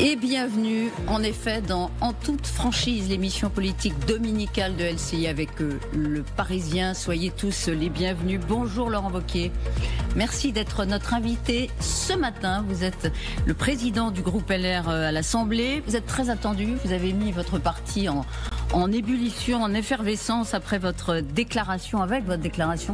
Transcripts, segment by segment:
Et bienvenue, en effet, dans En toute franchise, l'émission politique dominicale de LCI avec le Parisien. Soyez tous les bienvenus. Bonjour Laurent Wauquiez. Merci d'être notre invité ce matin. Vous êtes le président du groupe LR à l'Assemblée. Vous êtes très attendu. Vous avez mis votre parti en ébullition, en effervescence après votre déclaration,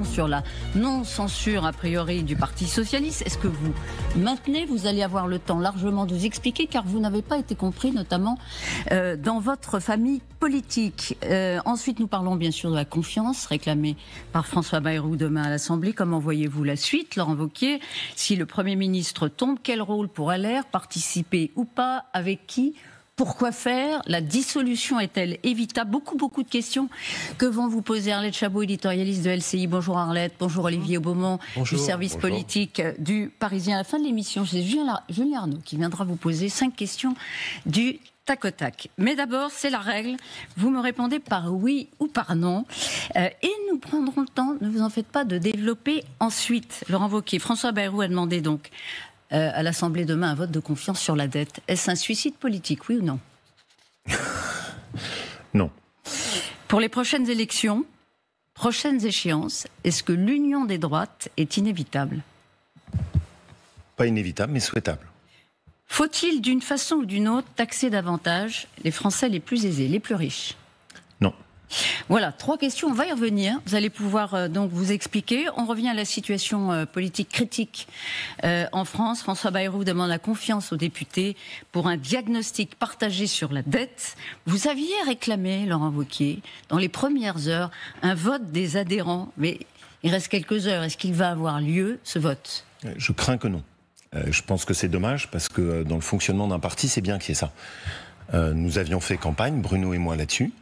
sur la non-censure a priori du Parti Socialiste. Est-ce que vous maintenez? Vous allez avoir le temps largement de vous expliquer, car vous n'avez pas été compris, notamment dans votre famille politique. Ensuite, nous parlons bien sûr de la confiance réclamée par François Bayrou demain à l'Assemblée. Comment voyez-vous la suite, Laurent Wauquiez? Si le Premier ministre tombe, quel rôle pour LR? Participer ou pas? Avec qui? Pourquoi faire? La dissolution est-elle évitable? Beaucoup de questions que vont vous poser Arlette Chabot, éditorialiste de LCI. Bonjour Arlette. Bonjour Olivier Beaumont, du service politique du Parisien. À la fin de l'émission, c'est Julien Arnaud qui viendra vous poser 5 questions du tac au tac. Mais d'abord, c'est la règle. Vous me répondez par oui ou par non. Et nous prendrons le temps, ne vous en faites pas, de développer ensuite. Laurent Wauquiez, François Bayrou a demandé donc à l'Assemblée demain un vote de confiance sur la dette. Est-ce un suicide politique, oui ou non? Non. Pour les prochaines élections, prochaines échéances, est-ce que l'union des droites est inévitable? Pas inévitable, mais souhaitable. Faut-il, d'une façon ou d'une autre, taxer davantage les Français les plus aisés, les plus riches? Non. Voilà, 3 questions, on va y revenir. Vous allez pouvoir donc vous expliquer. On revient à la situation politique critique en France. François Bayrou demande la confiance aux députés pour un diagnostic partagé sur la dette. Vous aviez réclamé, Laurent Wauquiez, dans les premières heures, un vote des adhérents. Mais il reste quelques heures. Est-ce qu'il va avoir lieu, ce vote? Je crains que non. Je pense que c'est dommage, parce que dans le fonctionnement d'un parti, c'est bien qu'il y ait ça. Nous avions fait campagne, Bruno et moi, là-dessus.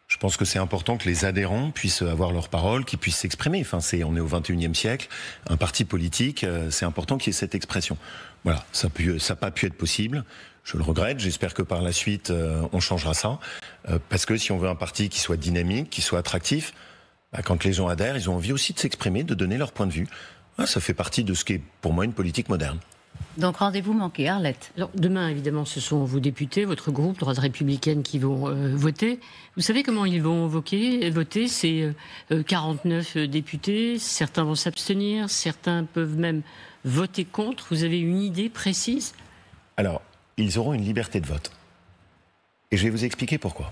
Je pense que c'est important que les adhérents puissent avoir leur parole, qu'ils puissent s'exprimer. Enfin, on est au XXIe siècle, un parti politique, c'est important qu'il y ait cette expression. Voilà, ça n'a pas pu être possible. Je le regrette. J'espère que par la suite, on changera ça. Parce que si on veut un parti qui soit dynamique, qui soit attractif, quand les gens adhèrent, ils ont envie aussi de s'exprimer, de donner leur point de vue. Ça fait partie de ce qui est, pour moi, une politique moderne. Donc rendez-vous manqué, Arlette. Alors, demain, évidemment, ce sont vos députés, votre groupe, droite républicaine, qui vont voter. Vous savez comment ils vont voter? C'est 49 députés, certains vont s'abstenir, certains peuvent même voter contre. Vous avez une idée précise? Alors, ils auront une liberté de vote. Et je vais vous expliquer pourquoi.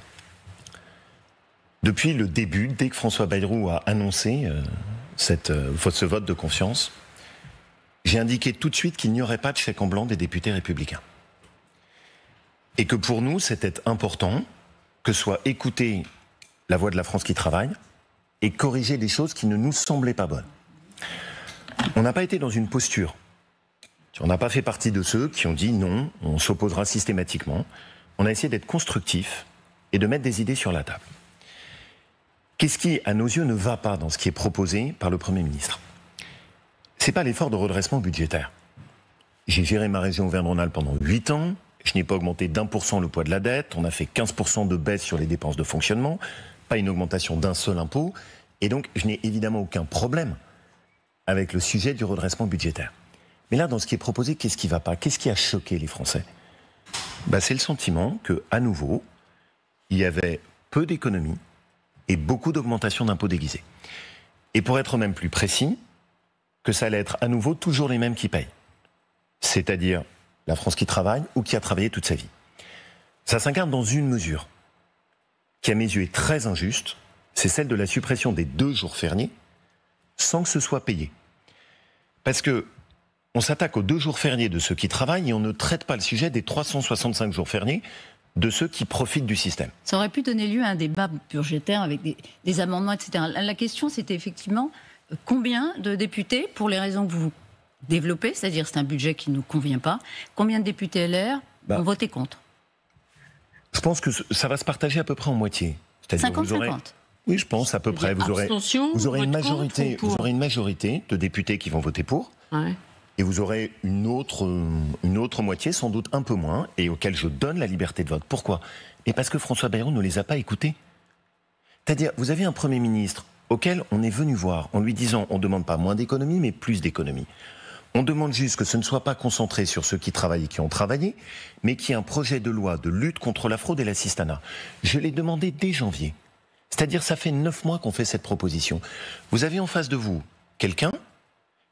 Depuis le début, dès que François Bayrou a annoncé ce vote de confiance, j'ai indiqué tout de suite qu'il n'y aurait pas de chèque en blanc des députés républicains. Et que pour nous, c'était important que soit écoutée la voix de la France qui travaille et corriger des choses qui ne nous semblaient pas bonnes. On n'a pas été dans une posture. On n'a pas fait partie de ceux qui ont dit non, on s'opposera systématiquement. On a essayé d'être constructif et de mettre des idées sur la table. Qu'est-ce qui, à nos yeux, ne va pas dans ce qui est proposé par le Premier ministre? C'est pas l'effort de redressement budgétaire. J'ai géré ma région Auvergne-Rhône-Alpes pendant 8 ans. Je n'ai pas augmenté d'1% le poids de la dette. On a fait 15% de baisse sur les dépenses de fonctionnement. Pas une augmentation d'un seul impôt. Et donc, je n'ai évidemment aucun problème avec le sujet du redressement budgétaire. Mais là, dans ce qui est proposé, qu'est-ce qui va pas? Qu'est-ce qui a choqué les Français? C'est le sentiment que, à nouveau, il y avait peu d'économies et beaucoup d'augmentation d'impôts déguisés. Et pour être même plus précis, que ça allait être à nouveau toujours les mêmes qui payent. C'est-à-dire la France qui travaille ou qui a travaillé toute sa vie. Ça s'incarne dans une mesure qui, à mes yeux, est très injuste, c'est celle de la suppression des 2 jours fériés sans que ce soit payé. Parce que on s'attaque aux 2 jours fériés de ceux qui travaillent et on ne traite pas le sujet des 365 jours fériés de ceux qui profitent du système. Ça aurait pu donner lieu à un débat budgétaire avec des amendements, etc. La question, c'était effectivement combien de députés, pour les raisons que vous développez, c'est-à-dire c'est un budget qui ne nous convient pas, combien de députés LR ont voté contre? Je pense que ça va se partager à peu près en moitié. 50-50. Oui, je pense à peu près. Vous aurez une majorité de députés qui vont voter pour. Ouais. Et vous aurez une autre moitié, sans doute un peu moins, et auquel je donne la liberté de vote. Pourquoi? Et parce que François Bayrou ne les a pas écoutés. C'est-à-dire, vous avez un Premier ministre auquel on est venu voir en lui disant on ne demande pas moins d'économie, mais plus d'économie. On demande juste que ce ne soit pas concentré sur ceux qui travaillent et qui ont travaillé, mais qu'il y ait un projet de loi de lutte contre la fraude et l'assistanat. Je l'ai demandé dès janvier. C'est-à-dire, ça fait 9 mois qu'on fait cette proposition. Vous avez en face de vous quelqu'un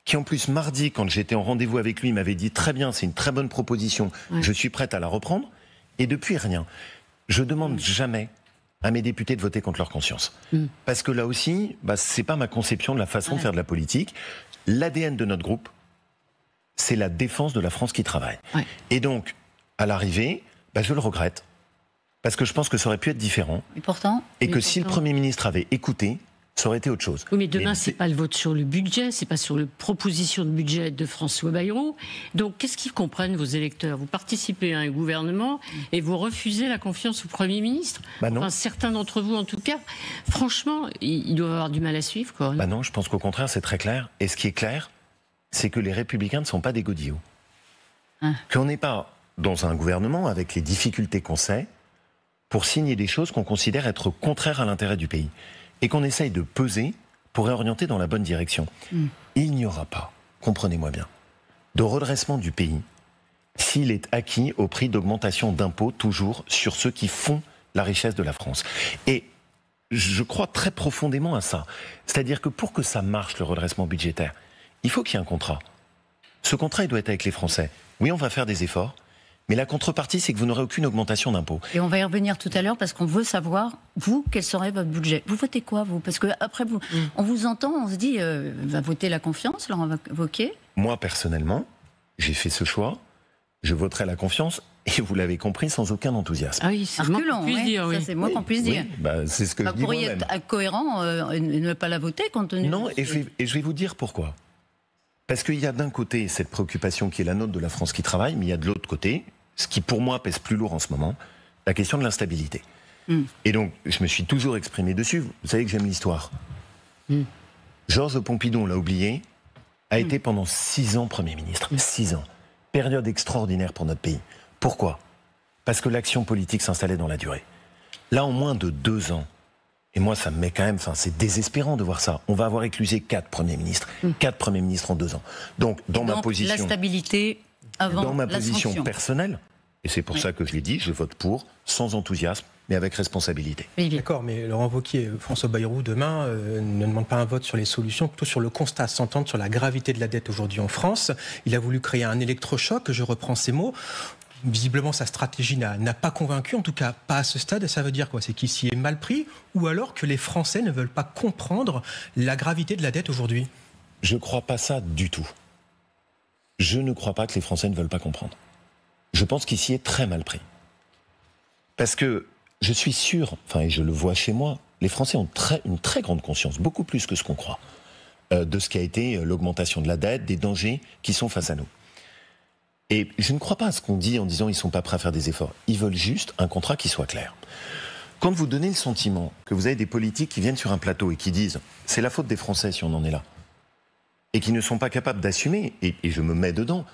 qui, en plus, mardi, quand j'étais en rendez-vous avec lui, m'avait dit « Très bien, c'est une très bonne proposition, je suis prête à la reprendre ». Et depuis, rien. Je demande jamais à mes députés de voter contre leur conscience. Parce que là aussi, c'est pas ma conception de la façon de faire de la politique. L'ADN de notre groupe, c'est la défense de la France qui travaille. Et donc, à l'arrivée, je le regrette. Parce que je pense que ça aurait pu être différent. Et que si le Premier ministre avait écouté, ça aurait été autre chose. Oui, mais demain, c'est pas le vote sur le budget, c'est pas sur la proposition de budget de François Bayrou. Donc, qu'est-ce qu'ils comprennent, vos électeurs? Vous participez à un gouvernement et vous refusez la confiance au Premier ministre? Non. Enfin, certains d'entre vous, en tout cas, franchement, ils doivent avoir du mal à suivre, quoi. Non, je pense qu'au contraire, c'est très clair. Et ce qui est clair, c'est que les Républicains ne sont pas des godillots. Qu'on n'est pas dans un gouvernement avec les difficultés qu'on sait pour signer des choses qu'on considère être contraires à l'intérêt du pays. Et qu'on essaye de peser pour réorienter dans la bonne direction. Il n'y aura pas, comprenez-moi bien, de redressement du pays s'il est acquis au prix d'augmentation d'impôts toujours sur ceux qui font la richesse de la France. Et je crois très profondément à ça. C'est-à-dire que pour que ça marche, le redressement budgétaire, il faut qu'il y ait un contrat. Ce contrat, il doit être avec les Français. Oui, on va faire des efforts, mais la contrepartie, c'est que vous n'aurez aucune augmentation d'impôts. Et on va y revenir tout à l'heure parce qu'on veut savoir, vous, quel serait votre budget. Vous votez quoi, vous? Parce qu'après, on vous entend, on se dit, va voter la confiance, Laurent Wauquiez? Moi, personnellement, j'ai fait ce choix. Je voterai la confiance, et vous l'avez compris, sans aucun enthousiasme. Ah oui, c'est moi qu'on puisse dire. Ça, c'est moi qu'on puisse dire. C'est ce que je dis moi-même. Vous pourriez être cohérent et ne pas la voter compte tenu... Non, et je vais vous dire pourquoi. Parce qu'il y a d'un côté cette préoccupation qui est la nôtre de la France qui travaille, mais il y a de l'autre côté, ce qui pour moi pèse plus lourd en ce moment, la question de l'instabilité. Et donc, je me suis toujours exprimé dessus. Vous savez que j'aime l'histoire. Georges Pompidou, on l'a oublié, a été pendant 6 ans Premier ministre. 6 ans. Période extraordinaire pour notre pays. Pourquoi? Parce que l'action politique s'installait dans la durée. Là, en moins de 2 ans, et moi, ça me met quand même... c'est désespérant de voir ça. On va avoir éclusé 4 premiers ministres. 4 premiers ministres en 2 ans. Donc, ma position... la stabilité avant dans ma la position sanction. Personnelle, et c'est pour ça que je l'ai dit, je vote pour, sans enthousiasme, mais avec responsabilité. D'accord, mais Laurent Wauquiez, François Bayrou, demain, ne demande pas un vote sur les solutions, plutôt sur le constat, s'entendre sur la gravité de la dette aujourd'hui en France. Il a voulu créer un électrochoc, je reprends ses mots. Visiblement, sa stratégie n'a pas convaincu, en tout cas pas à ce stade. Ça veut dire quoi? C'est qu'il s'y est mal pris, ou alors que les Français ne veulent pas comprendre la gravité de la dette aujourd'hui? Je ne crois pas ça du tout. Je ne crois pas que les Français ne veulent pas comprendre. Je pense qu'il s'y est très mal pris. Parce que je suis sûr, et je le vois chez moi, les Français ont une très grande conscience, beaucoup plus que ce qu'on croit, de ce qu'a été l'augmentation de la dette, des dangers qui sont face à nous. Et je ne crois pas à ce qu'on dit en disant ils ne sont pas prêts à faire des efforts. Ils veulent juste un contrat qui soit clair. Quand vous donnez le sentiment que vous avez des politiques qui viennent sur un plateau et qui disent c'est la faute des Français si on en est là, et qui ne sont pas capables d'assumer, et je me mets dedans,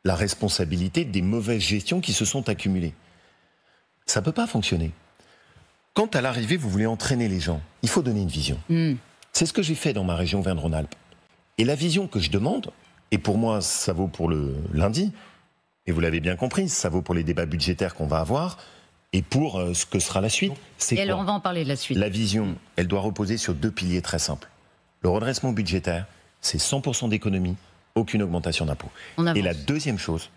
la responsabilité des mauvaises gestions qui se sont accumulées. Ça ne peut pas fonctionner. Quand à l'arrivée, vous voulez entraîner les gens, il faut donner une vision. C'est ce que j'ai fait dans ma région Auvergne-Rhône-Alpes. Et la vision que je demande, et pour moi, ça vaut pour le lundi, et vous l'avez bien compris, ça vaut pour les débats budgétaires qu'on va avoir, et pour ce que sera la suite. Et alors, on va en parler de la suite. La vision, elle doit reposer sur 2 piliers très simples. Le redressement budgétaire, c'est 100% d'économie, aucune augmentation d'impôts. Et la deuxième chose,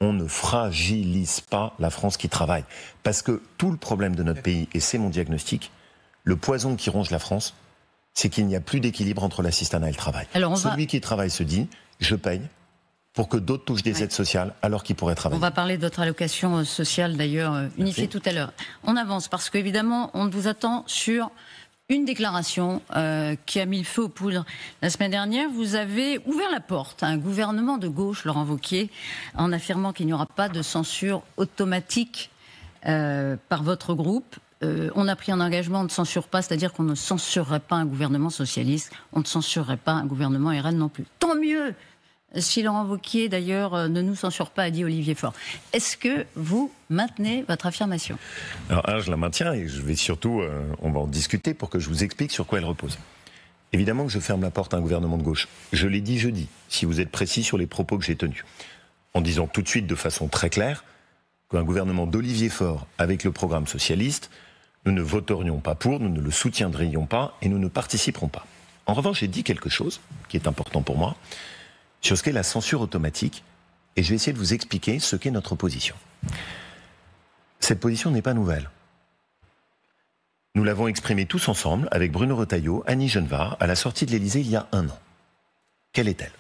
on ne fragilise pas la France qui travaille. Parce que tout le problème de notre pays, et c'est mon diagnostic, le poison qui ronge la France, c'est qu'il n'y a plus d'équilibre entre l'assistanat et le travail. Celui qui travaille se dit, je paye pour que d'autres touchent des aides sociales alors qu'ils pourraient travailler. On va parler de votre allocation sociale d'ailleurs unifiée tout à l'heure. On avance parce qu'évidemment, on vous attend sur une déclaration qui a mis le feu aux poudres. La semaine dernière, vous avez ouvert la porte à un gouvernement de gauche, Laurent Wauquiez, en affirmant qu'il n'y aura pas de censure automatique par votre groupe. On a pris un engagement, on ne censure pas, c'est-à-dire qu'on ne censurerait pas un gouvernement socialiste, on ne censurerait pas un gouvernement RN non plus. Tant mieux si Laurent Wauquiez, d'ailleurs, ne nous censure pas, a dit Olivier Faure. Est-ce que vous maintenez votre affirmation? Alors, je la maintiens et je vais surtout, on va en discuter pour que je vous explique sur quoi elle repose. évidemment que je ferme la porte à un gouvernement de gauche. Je l'ai dit jeudi, si vous êtes précis sur les propos que j'ai tenus. En disant tout de suite de façon très claire qu'un gouvernement d'Olivier Faure avec le programme socialiste, nous ne voterions pas pour, nous ne le soutiendrions pas et nous ne participerons pas. En revanche, j'ai dit quelque chose qui est important pour moi sur ce qu'est la censure automatique et je vais essayer de vous expliquer ce qu'est notre position. Cette position n'est pas nouvelle. Nous l'avons exprimée tous ensemble avec Bruno Retailleau, Annie Genevard, à la sortie de l'Élysée il y a 1 an. Quelle est-elle ?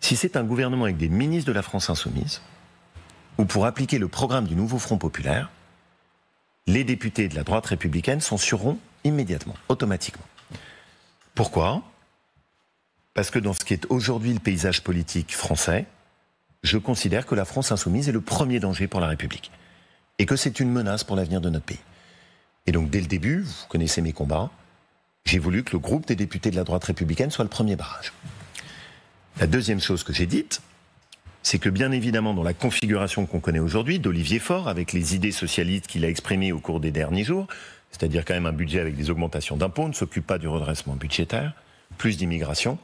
Si c'est un gouvernement avec des ministres de la France insoumise, ou pour appliquer le programme du nouveau Front populaire, les députés de la droite républicaine censureront immédiatement, automatiquement. Pourquoi ? Parce que dans ce qui est aujourd'hui le paysage politique français, je considère que la France insoumise est le premier danger pour la République. Et que c'est une menace pour l'avenir de notre pays. Et donc dès le début, vous connaissez mes combats, j'ai voulu que le groupe des députés de la droite républicaine soit le premier barrage. La deuxième chose que j'ai dite, c'est que bien évidemment dans la configuration qu'on connaît aujourd'hui, d'Olivier Faure, avec les idées socialistes qu'il a exprimées au cours des derniers jours, c'est-à-dire quand même un budget avec des augmentations d'impôts, ne s'occupe pas du redressement budgétaire, plus d'immigration,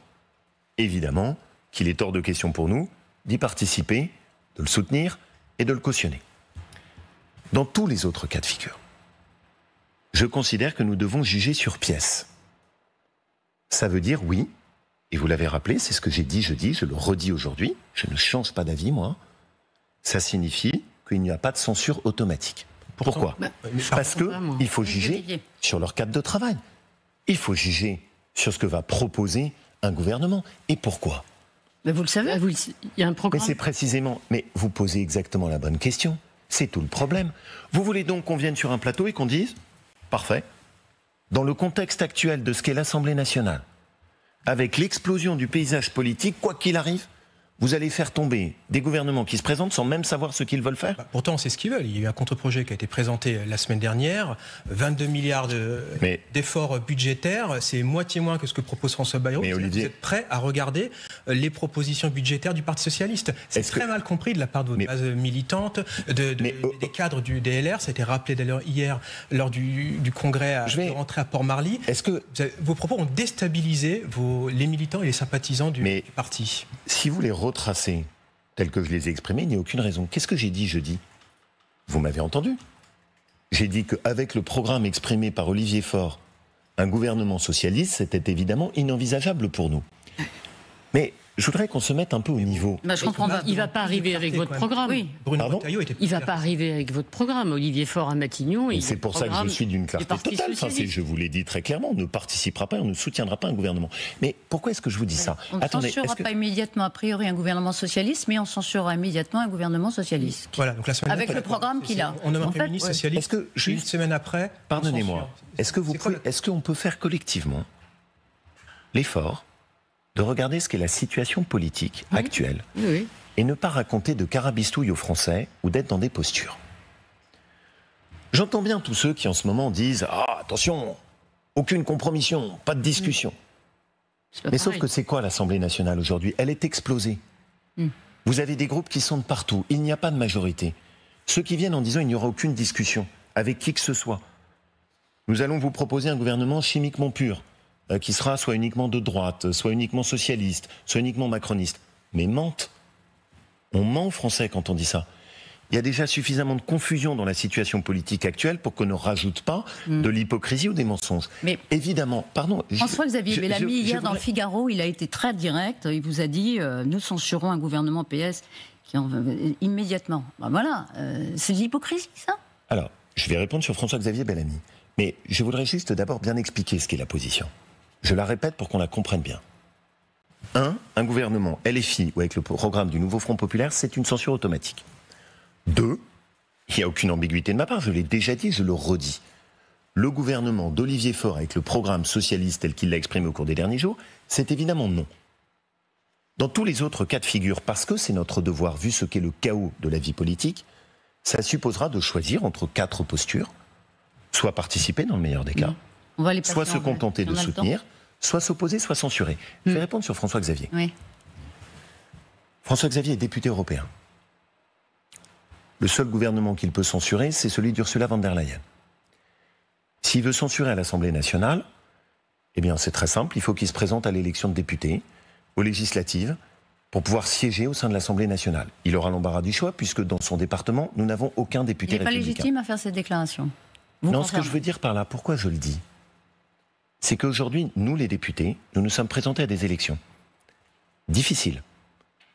évidemment qu'il est hors de question pour nous d'y participer, de le soutenir et de le cautionner. Dans tous les autres cas de figure, je considère que nous devons juger sur pièce. Ça veut dire, oui, et vous l'avez rappelé, c'est ce que j'ai dit jeudi, je le redis aujourd'hui, je ne change pas d'avis, moi, ça signifie qu'il n'y a pas de censure automatique. Pourquoi ? Parce qu'il faut juger sur leur cadre de travail. Il faut juger sur ce que va proposer un gouvernement. Et pourquoi ? Mais vous le savez, il y a un programme. Mais c'est précisément... Mais vous posez exactement la bonne question. C'est tout le problème. Vous voulez donc qu'on vienne sur un plateau et qu'on dise, parfait, dans le contexte actuel de ce qu'est l'Assemblée nationale, avec l'explosion du paysage politique, quoi qu'il arrive, vous allez faire tomber des gouvernements qui se présentent sans même savoir ce qu'ils veulent faire. Pourtant, c'est ce qu'ils veulent. Il y a eu un contre-projet qui a été présenté la semaine dernière. 22 milliards d'efforts budgétaires. C'est moitié moins que ce que propose François Bayrou. Mais Olivier... Vous êtes prêt à regarder les propositions budgétaires du Parti Socialiste. C'est très mal compris de la part de votre base militante, des cadres du DLR. Ça a été rappelé d'ailleurs hier lors du congrès de rentrée à Port-Marly. Vos propos ont déstabilisé les militants et les sympathisants du parti. Si vous les retracez tels que je les ai exprimés, il n'y a aucune raison. Qu'est-ce que j'ai dit jeudi ? Vous m'avez entendu. J'ai dit qu'avec le programme exprimé par Olivier Faure, un gouvernement socialiste, c'était évidemment inenvisageable pour nous. Mais je voudrais qu'on se mette un peu au niveau. Je comprends pas. Il ne va pas arriver avec votre programme. Oui. Il ne va pas arriver avec votre programme. Olivier Faure à Matignon. C'est pour ça que je suis d'une clarté totale. Je vous l'ai dit très clairement, on ne participera pas, on ne soutiendra pas un gouvernement. Mais pourquoi est-ce que je vous dis ça ? On ne censurera pas immédiatement, a priori, un gouvernement socialiste, mais on censurera immédiatement un gouvernement socialiste. Voilà, donc la semaine avec le programme qu'il a. On nomme un Premier ministre socialiste. Une semaine après. Pardonnez-moi. Est-ce qu'on peut faire collectivement l'effort de regarder ce qu'est la situation politique actuelle et ne pas raconter de carabistouilles aux Français ou d'être dans des postures. J'entends bien tous ceux qui en ce moment disent « Ah, attention, aucune compromission, pas de discussion ». Mais sauf que c'est quoi l'Assemblée nationale aujourd'hui ? Elle est explosée. Vous avez des groupes qui sont de partout, il n'y a pas de majorité. Ceux qui viennent en disant « Il n'y aura aucune discussion avec qui que ce soit ». Nous allons vous proposer un gouvernement chimiquement pur, qui sera soit uniquement de droite, soit uniquement socialiste, soit uniquement macroniste. Mais mentent. On ment aux Français quand on dit ça. Il y a déjà suffisamment de confusion dans la situation politique actuelle pour qu'on ne rajoute pas de l'hypocrisie ou des mensonges. Mais évidemment, pardon... François-Xavier Bellamy, hier dans le Figaro, il a été très direct. Il vous a dit nous censurons un gouvernement PS immédiatement. Voilà, c'est de l'hypocrisie, ça ? Alors, je vais répondre sur François-Xavier Bellamy. Mais je voudrais juste d'abord bien expliquer ce qu'est la position. Je la répète pour qu'on la comprenne bien. Un gouvernement LFI ou avec le programme du nouveau Front populaire, c'est une censure automatique. 2, il n'y a aucune ambiguïté de ma part, je l'ai déjà dit, je le redis. Le gouvernement d'Olivier Faure avec le programme socialiste tel qu'il l'a exprimé au cours des derniers jours, c'est évidemment non. Dans tous les autres cas de figure, parce que c'est notre devoir, vu ce qu'est le chaos de la vie politique, ça supposera de choisir entre 4 postures, soit participer dans le meilleur des cas, soit se contenter de soutenir, soit s'opposer, soit censurer. Je vais répondre sur François-Xavier. Oui. François-Xavier est député européen. Le seul gouvernement qu'il peut censurer, c'est celui d'Ursula von der Leyen. S'il veut censurer à l'Assemblée nationale, Eh bien, c'est très simple. Il faut qu'il se présente à l'élection de députés, aux législatives, pour pouvoir siéger au sein de l'Assemblée nationale. Il aura l'embarras du choix, puisque dans son département, nous n'avons aucun député républicain. Il n'est pas légitime à faire cette déclaration. Non, ce que je veux dire par là, pourquoi je le dis, c'est qu'aujourd'hui, nous les députés, nous nous sommes présentés à des élections difficiles,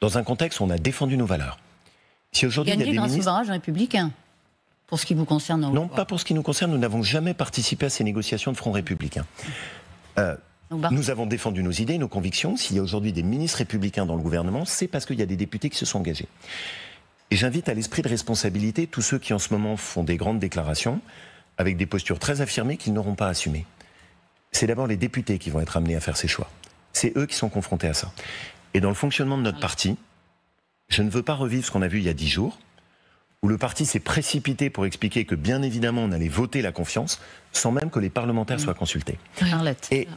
dans un contexte où on a défendu nos valeurs. Si aujourd'hui il y a des grâce ministres... au barrage républicain, pour ce qui vous concerne. Non, pas pour ce qui nous concerne, nous n'avons jamais participé à ces négociations de front républicain. Nous avons défendu nos idées, nos convictions. S'il y a aujourd'hui des ministres républicains dans le gouvernement, c'est parce qu'il y a des députés qui se sont engagés. Et j'invite à l'esprit de responsabilité tous ceux qui en ce moment font des grandes déclarations, avec des postures très affirmées qu'ils n'auront pas assumées. C'est d'abord les députés qui vont être amenés à faire ces choix. C'est eux qui sont confrontés à ça. Et dans le fonctionnement de notre parti, je ne veux pas revivre ce qu'on a vu il y a 10 jours, où le parti s'est précipité pour expliquer que bien évidemment on allait voter la confiance, sans même que les parlementaires soient consultés. Arlette. Et,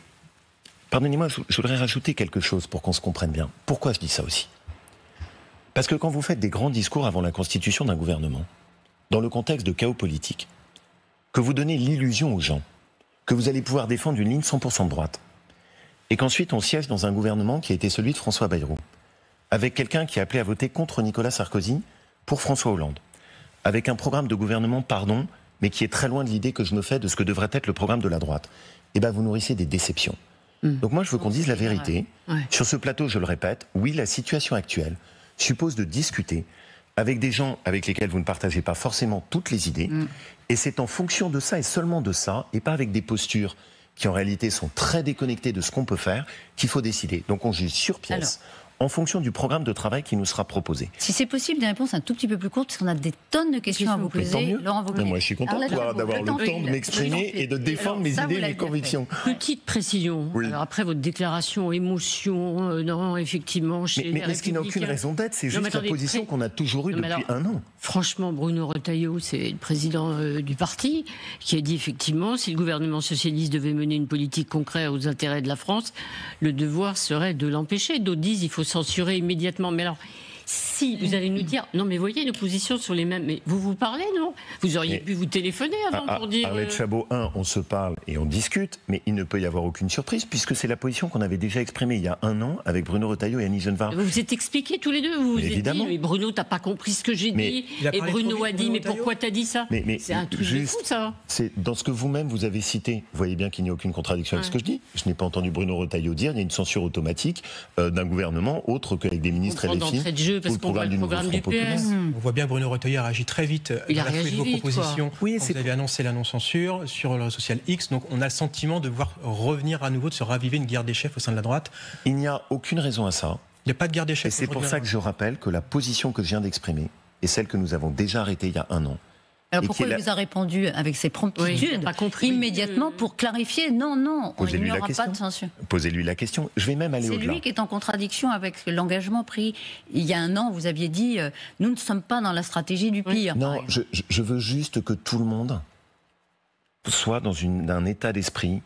pardonnez-moi, je voudrais rajouter quelque chose pour qu'on se comprenne bien. Pourquoi je dis ça aussi ? Parce que quand vous faites des grands discours avant la constitution d'un gouvernement, dans le contexte de chaos politique, que vous donnez l'illusion aux gens que vous allez pouvoir défendre une ligne 100% de droite, et qu'ensuite on siège dans un gouvernement qui a été celui de François Bayrou, avec quelqu'un qui a appelé à voter contre Nicolas Sarkozy pour François Hollande, avec un programme de gouvernement, pardon, mais qui est très loin de l'idée que je me fais de ce que devrait être le programme de la droite, eh bien vous nourrissez des déceptions. Donc moi je veux qu'on dise la vérité. Sur ce plateau, je le répète, oui, la situation actuelle suppose de discuter avec des gens avec lesquels vous ne partagez pas forcément toutes les idées, et c'est en fonction de ça et seulement de ça, et pas avec des postures qui en réalité sont très déconnectées de ce qu'on peut faire, qu'il faut décider. Donc on juge sur pièce. En fonction du programme de travail qui nous sera proposé. Si c'est possible, des réponses un tout petit peu plus courtes, parce qu'on a des tonnes de questions à vous poser. Laurent Wauquiez. Moi, je suis content d'avoir le temps de m'exprimer et de défendre mes idées et mes convictions. Petite précision. Oui. Alors après votre déclaration, émotion, non, effectivement, chez les mais ce qui n'a aucune raison d'être, c'est juste la position qu'on a toujours eue depuis un an. Franchement, Bruno Retailleau, c'est le président du parti, qui a dit effectivement, si le gouvernement socialiste devait mener une politique concrète aux intérêts de la France, le devoir serait de l'empêcher. D'autres disent il faut censurer immédiatement. Mais alors, si vous allez nous dire, non mais voyez, nos positions sont les mêmes, mais vous parlez, non ? Vous auriez pu vous téléphoner avant pour dire... Arlette Chabot, on se parle et on discute, mais il ne peut y avoir aucune surprise, puisque c'est la position qu'on avait déjà exprimée il y a un an avec Bruno Retailleau et Annie Genevard. Vous vous êtes expliqués tous les deux, vous vous êtes dit, mais Bruno, t'as pas compris ce que j'ai dit, et Bruno a dit, mais pourquoi t'as dit ça ? C'est un truc de fou, ça. C'est dans ce que vous-même vous avez cité, vous voyez bien qu'il n'y a aucune contradiction avec ce que je dis. Je n'ai pas entendu Bruno Retailleau dire, il y a une censure automatique d'un gouvernement autre qu'avec des ministres LFI. Parce qu'on voit le programme du PS. On voit bien Bruno Retailleau a réagi très vite à la fois de vos propositions. Oui, vous avez annoncé la non-censure sur le réseau social X, donc on a le sentiment de voir revenir à nouveau, de se raviver une guerre des chefs au sein de la droite. Il n'y a aucune raison à ça. Il n'y a pas de guerre des chefs. Et c'est pour ça que je rappelle que la position que je viens d'exprimer est celle que nous avons déjà arrêtée il y a un an. Alors pourquoi il vous a répondu avec ses promptitudes immédiatement pour clarifier non, il n'y aura pas de censure. Posez-lui la question. Je vais même aller au-delà. C'est lui qui est en contradiction avec l'engagement pris il y a un an. Vous aviez dit nous ne sommes pas dans la stratégie du pire. Non, je veux juste que tout le monde soit dans un état d'esprit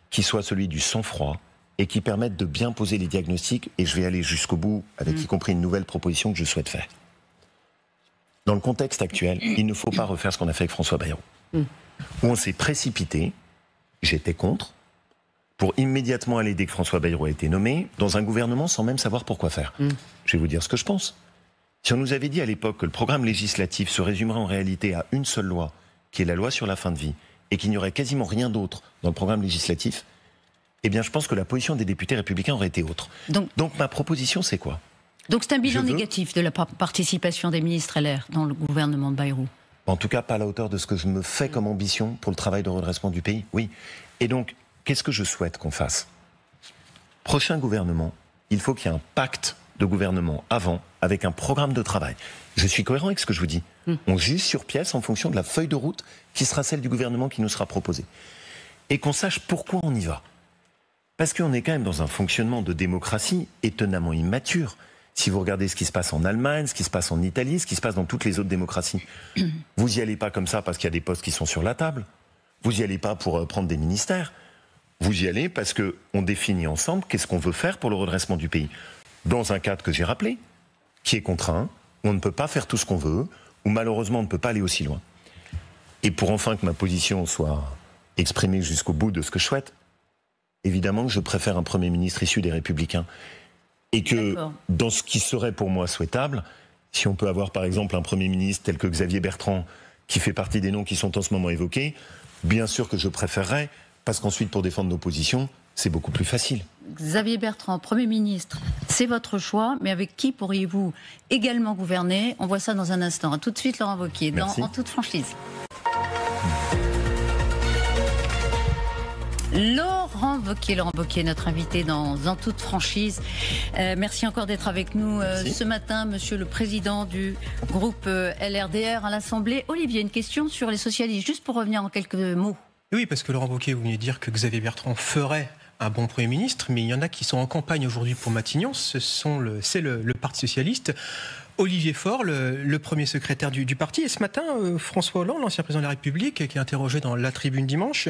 qui soit celui du sang-froid et qui permette de bien poser les diagnostics. Et je vais aller jusqu'au bout avec y compris une nouvelle proposition que je souhaite faire. Dans le contexte actuel, il ne faut pas refaire ce qu'on a fait avec François Bayrou. Où on s'est précipité, j'étais contre, pour immédiatement aller, dès que François Bayrou a été nommé, dans un gouvernement sans même savoir pourquoi faire. Je vais vous dire ce que je pense. Si on nous avait dit à l'époque que le programme législatif se résumerait en réalité à une seule loi, qui est la loi sur la fin de vie, et qu'il n'y aurait quasiment rien d'autre dans le programme législatif, eh bien je pense que la position des députés républicains aurait été autre. Donc ma proposition, c'est quoi ? Donc c'est un bilan négatif de la participation des ministres LR dans le gouvernement de Bayrou. En tout cas, pas à la hauteur de ce que je me fais comme ambition pour le travail de redressement du pays. Oui. Et donc, qu'est-ce que je souhaite qu'on fasse ? Prochain gouvernement, il faut qu'il y ait un pacte de gouvernement avant, avec un programme de travail. Je suis cohérent avec ce que je vous dis. On juge sur pièce en fonction de la feuille de route qui sera celle du gouvernement qui nous sera proposée. Et qu'on sache pourquoi on y va. Parce qu'on est quand même dans un fonctionnement de démocratie étonnamment immature. Si vous regardez ce qui se passe en Allemagne, ce qui se passe en Italie, ce qui se passe dans toutes les autres démocraties, vous n'y allez pas comme ça parce qu'il y a des postes qui sont sur la table. Vous n'y allez pas pour prendre des ministères. Vous y allez parce qu'on définit ensemble qu'est-ce qu'on veut faire pour le redressement du pays. Dans un cadre que j'ai rappelé, qui est contraint, où on ne peut pas faire tout ce qu'on veut, où malheureusement on ne peut pas aller aussi loin. Et pour enfin que ma position soit exprimée jusqu'au bout de ce que je souhaite, évidemment que je préfère un Premier ministre issu des Républicains. Et que dans ce qui serait pour moi souhaitable, si on peut avoir par exemple un Premier ministre tel que Xavier Bertrand, qui fait partie des noms qui sont en ce moment évoqués, bien sûr que je préférerais, parce qu'ensuite pour défendre nos positions, c'est beaucoup plus facile. Xavier Bertrand, Premier ministre, c'est votre choix, mais avec qui pourriez-vous également gouverner? On voit ça dans un instant. Tout de suite, Laurent Wauquiez, en toute franchise. Laurent Wauquiez, notre invité en toute franchise. Merci encore d'être avec nous ce matin, monsieur le président du groupe LRDR à l'Assemblée. Olivier, une question sur les socialistes, juste pour revenir en quelques mots. Oui, parce que Laurent Wauquiez, vous venez de dire que Xavier Bertrand ferait un bon Premier ministre, mais il y en a qui sont en campagne aujourd'hui pour Matignon, c'est le Parti Socialiste. Olivier Faure, le premier secrétaire du parti. Et ce matin, François Hollande, l'ancien président de la République, qui est interrogé dans La Tribune dimanche,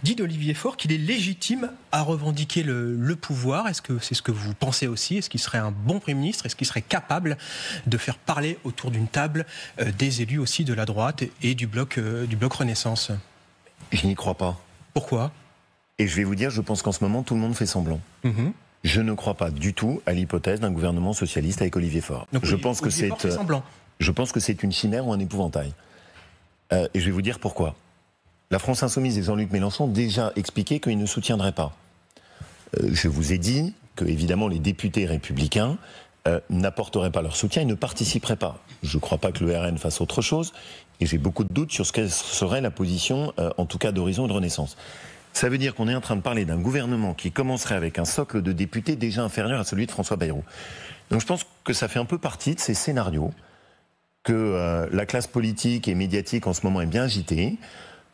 dit d'Olivier Faure qu'il est légitime à revendiquer le pouvoir. Est-ce que c'est ce que vous pensez aussi? Est-ce qu'il serait un bon Premier ministre? Est-ce qu'il serait capable de faire parler autour d'une table des élus aussi de la droite et du bloc Renaissance? Je n'y crois pas. Pourquoi? Et je vais vous dire, je pense qu'en ce moment, tout le monde fait semblant. Je ne crois pas du tout à l'hypothèse d'un gouvernement socialiste avec Olivier Faure. Donc, je pense que c'est une chimère ou un épouvantail. Et je vais vous dire pourquoi. La France Insoumise et Jean-Luc Mélenchon ont déjà expliqué qu'ils ne soutiendraient pas. Je vous ai dit que, évidemment, les députés républicains n'apporteraient pas leur soutien et ne participeraient pas. Je ne crois pas que le RN fasse autre chose, et j'ai beaucoup de doutes sur ce que serait la position, en tout cas d'Horizon et de Renaissance. Ça veut dire qu'on est en train de parler d'un gouvernement qui commencerait avec un socle de députés déjà inférieur à celui de François Bayrou. Donc je pense que ça fait un peu partie de ces scénarios que la classe politique et médiatique en ce moment est bien agitée,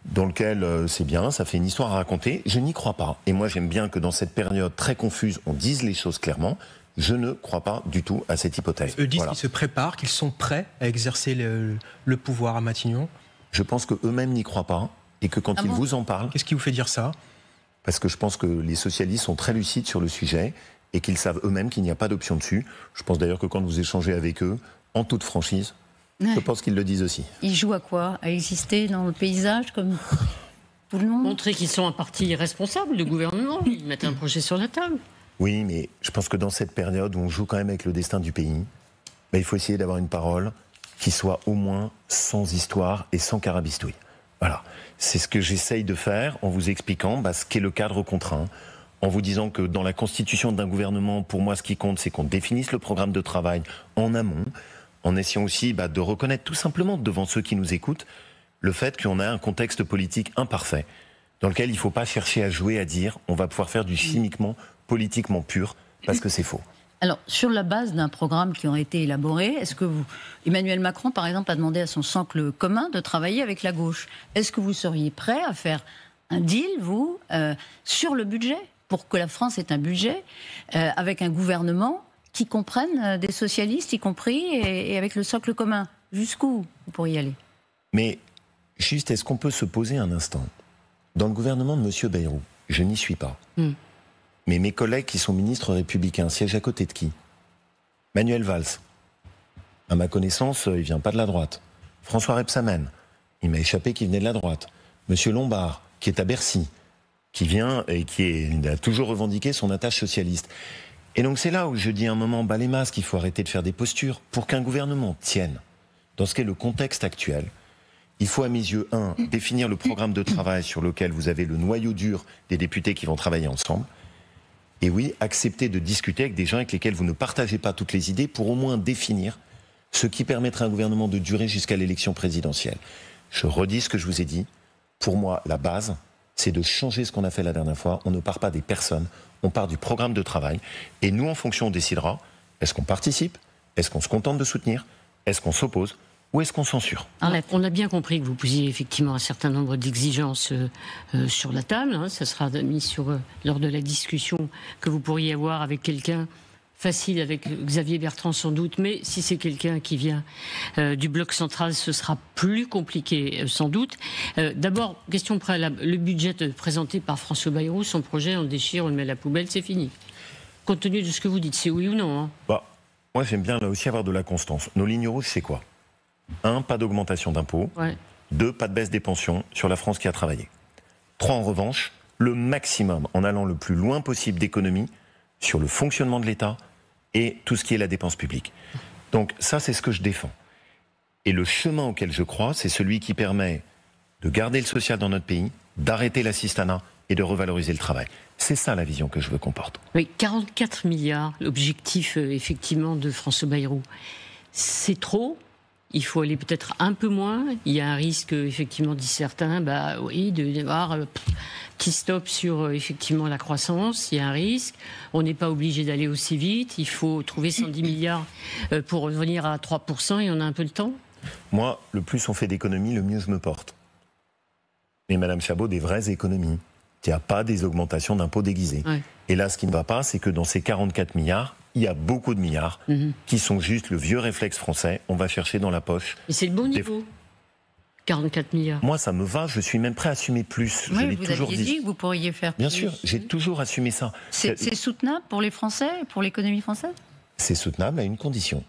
dans lequel c'est bien, ça fait une histoire à raconter. Je n'y crois pas. Et moi j'aime bien que dans cette période très confuse, on dise les choses clairement. Je ne crois pas du tout à cette hypothèse. Eux disent qu'ils se préparent, qu'ils sont prêts à exercer le pouvoir à Matignon. Je pense qu'eux-mêmes n'y croient pas. Et que quand ils vous en parlent... Qu'est-ce qui vous fait dire ça? Parce que je pense que les socialistes sont très lucides sur le sujet et qu'ils savent eux-mêmes qu'il n'y a pas d'option dessus. Je pense d'ailleurs que quand vous échangez avec eux, en toute franchise, je pense qu'ils le disent aussi. Ils jouent à quoi? À exister dans le paysage comme tout le monde? Montrer qu'ils sont un parti responsable du gouvernement. Ils mettent un projet sur la table. Oui, mais je pense que dans cette période où on joue quand même avec le destin du pays, il faut essayer d'avoir une parole qui soit au moins sans histoire et sans carabistouille. Voilà, c'est ce que j'essaye de faire en vous expliquant ce qu'est le cadre contraint, en vous disant que dans la constitution d'un gouvernement, pour moi, ce qui compte, c'est qu'on définisse le programme de travail en amont, en essayant aussi de reconnaître tout simplement devant ceux qui nous écoutent le fait qu'on a un contexte politique imparfait, dans lequel il ne faut pas chercher à jouer, à dire on va pouvoir faire du chimiquement, politiquement pur, parce que c'est faux. Alors, sur la base d'un programme qui aurait été élaboré, est-ce que Emmanuel Macron, par exemple, a demandé à son socle commun de travailler avec la gauche. Est-ce que vous seriez prêt à faire un deal, vous, sur le budget, pour que la France ait un budget, avec un gouvernement qui comprenne des socialistes, y compris, et avec le socle commun? Jusqu'où vous pourriez aller? Mais, juste, est-ce qu'on peut se poser un instant? Dans le gouvernement de M. Bayrou, je n'y suis pas. Mais mes collègues qui sont ministres républicains siègent à côté de qui? Manuel Valls. À ma connaissance, il ne vient pas de la droite. François Rebsamen. Il m'a échappé qu'il venait de la droite. Monsieur Lombard, qui est à Bercy, qui vient et il a toujours revendiqué son attache socialiste. Et donc c'est là où je dis à un moment, les masques, il faut arrêter de faire des postures. Pour qu'un gouvernement tienne dans ce qu'est le contexte actuel, il faut à mes yeux, définir le programme de travail sur lequel vous avez le noyau dur des députés qui vont travailler ensemble. Et oui, accepter de discuter avec des gens avec lesquels vous ne partagez pas toutes les idées pour au moins définir ce qui permettrait à un gouvernement de durer jusqu'à l'élection présidentielle. Je redis ce que je vous ai dit. Pour moi, la base, c'est de changer ce qu'on a fait la dernière fois. On ne part pas des personnes, on part du programme de travail. Et nous, en fonction, on décidera, est-ce qu'on participe? Est-ce qu'on se contente de soutenir? Est-ce qu'on s'oppose? Ou est-ce qu'on censure? On a bien compris que vous posiez effectivement un certain nombre d'exigences sur la table. Ça sera mis lors de la discussion que vous pourriez avoir avec quelqu'un facile, avec Xavier Bertrand sans doute. Mais si c'est quelqu'un qui vient du bloc central, ce sera plus compliqué sans doute. D'abord, question préalable. Le budget présenté par François Bayrou, son projet, on le déchire, on le met à la poubelle, c'est fini. Compte tenu de ce que vous dites, c'est oui ou non? Moi, j'aime bien là aussi avoir de la constance. Nos lignes rouges, c'est quoi? 1, pas d'augmentation d'impôts. 2, pas de baisse des pensions sur la France qui a travaillé. 3, en revanche, le maximum, en allant le plus loin possible d'économies sur le fonctionnement de l'État et tout ce qui est la dépense publique. Donc ça, c'est ce que je défends. Et le chemin auquel je crois, c'est celui qui permet de garder le social dans notre pays, d'arrêter l'assistanat et de revaloriser le travail. C'est ça la vision que je veux qu'on porte. Oui, 44 milliards, l'objectif effectivement de François Bayrou. C'est trop. Il faut aller peut-être un peu moins. Il y a un risque, effectivement, disent certains, d'avoir petit stop sur effectivement la croissance. Il y a un risque. On n'est pas obligé d'aller aussi vite. Il faut trouver 110 milliards pour revenir à 3% et on a un peu le temps. Moi, le plus on fait d'économies, le mieux je me porte. Mais Madame Chabot, des vraies économies. Il n'y a pas des augmentations d'impôts déguisées. Ouais. Et là, ce qui ne va pas, c'est que dans ces 44 milliards, il y a beaucoup de milliards qui sont juste le vieux réflexe français. On va chercher dans la poche. Et c'est le bon niveau. 44 milliards. Moi, ça me va. Je suis même prêt à assumer plus. Oui, vous aviez dit que vous pourriez faire plus. Bien sûr, j'ai toujours assumé ça. C'est soutenable pour les Français, pour l'économie française ? C'est soutenable à une condition.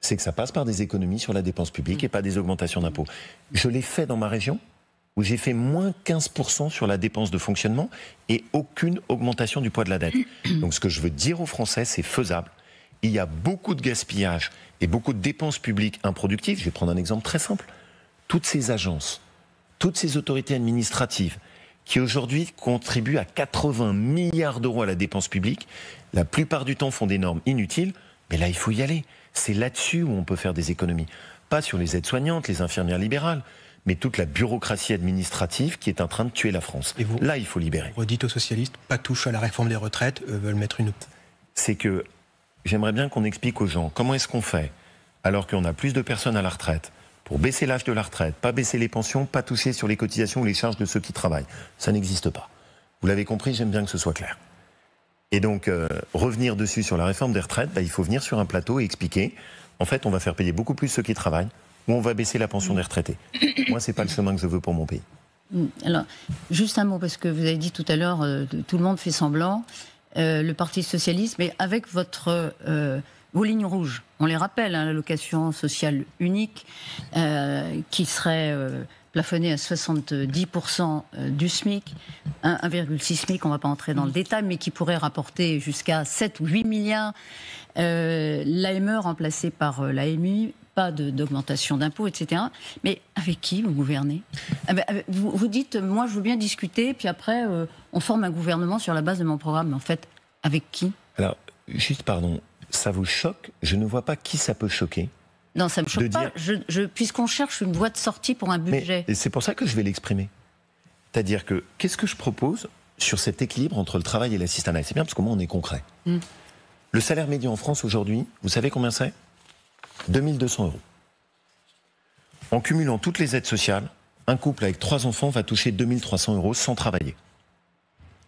C'est que ça passe par des économies sur la dépense publique et pas des augmentations d'impôts. Je l'ai fait dans ma région, où j'ai fait moins 15% sur la dépense de fonctionnement et aucune augmentation du poids de la dette. Donc ce que je veux dire aux Français, c'est faisable. Il y a beaucoup de gaspillage et beaucoup de dépenses publiques improductives. Je vais prendre un exemple très simple. Toutes ces agences, toutes ces autorités administratives qui aujourd'hui contribuent à 80 milliards d'euros à la dépense publique, la plupart du temps font des normes inutiles, mais là il faut y aller. C'est là-dessus où on peut faire des économies. Pas sur les aides-soignantes, les infirmières libérales, mais toute la bureaucratie administrative qui est en train de tuer la France. Et vous, là, il faut libérer. Vous dites aux socialistes, pas touche à la réforme des retraites, veulent mettre une... C'est que j'aimerais bien qu'on explique aux gens comment est-ce qu'on fait, alors qu'on a plus de personnes à la retraite, pour baisser l'âge de la retraite, pas baisser les pensions, pas toucher sur les cotisations ou les charges de ceux qui travaillent. Ça n'existe pas. Vous l'avez compris, j'aime bien que ce soit clair. Et donc, revenir dessus sur la réforme des retraites, il faut venir sur un plateau et expliquer, en fait, on va faire payer beaucoup plus ceux qui travaillent, ou on va baisser la pension des retraités. Moi, c'est pas le chemin que je veux pour mon pays. Alors, juste un mot, parce que vous avez dit tout à l'heure, tout le monde fait semblant, le Parti socialiste, mais avec vos lignes rouges, on les rappelle, l'allocation sociale unique, qui serait plafonnée à 70% du SMIC, 1,6 SMIC, on ne va pas entrer dans le détail, mais qui pourrait rapporter jusqu'à 7 ou 8 milliards, l'AME remplacée par l'AMI, pas d'augmentation d'impôts, etc. Mais avec qui vous gouvernez ? Vous dites, moi je veux bien discuter, puis après on forme un gouvernement sur la base de mon programme. Mais en fait, avec qui ? Alors, juste pardon, ça vous choque ? Je ne vois pas qui ça peut choquer. Non, ça ne me choque pas, puisqu'on cherche une voie de sortie pour un budget. Mais c'est pour ça que je vais l'exprimer. C'est-à-dire que, qu'est-ce que je propose sur cet équilibre entre le travail et l'assistanat ? C'est bien parce qu'au moins on est concret. Le salaire médian en France aujourd'hui, vous savez combien c'est ? 2200 €. En cumulant toutes les aides sociales, un couple avec 3 enfants va toucher 2300 € sans travailler.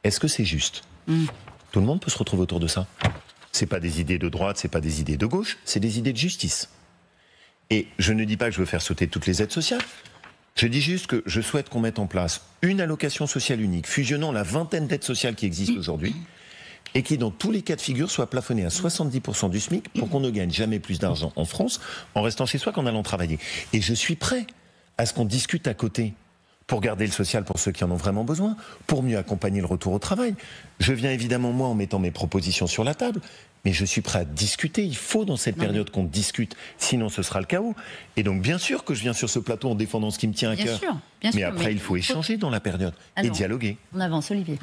Est-ce que c'est juste ? Tout le monde peut se retrouver autour de ça. C'est pas des idées de droite, c'est pas des idées de gauche, c'est des idées de justice. Et je ne dis pas que je veux faire sauter toutes les aides sociales. Je dis juste que je souhaite qu'on mette en place une allocation sociale unique, fusionnant la vingtaine d'aides sociales qui existent aujourd'hui, et qui, dans tous les cas de figure, soit plafonné à 70% du SMIC pour qu'on ne gagne jamais plus d'argent en France en restant chez soi qu'en allant travailler. Et je suis prêt à ce qu'on discute à côté pour garder le social pour ceux qui en ont vraiment besoin, pour mieux accompagner le retour au travail. Je viens évidemment, moi, en mettant mes propositions sur la table, mais je suis prêt à discuter. Il faut, dans cette période, qu'on discute, sinon ce sera le chaos. Et donc, bien sûr que je viens sur ce plateau en défendant ce qui me tient à cœur. Mais après, il faut échanger dans la période et dialoguer. On avance, Olivier.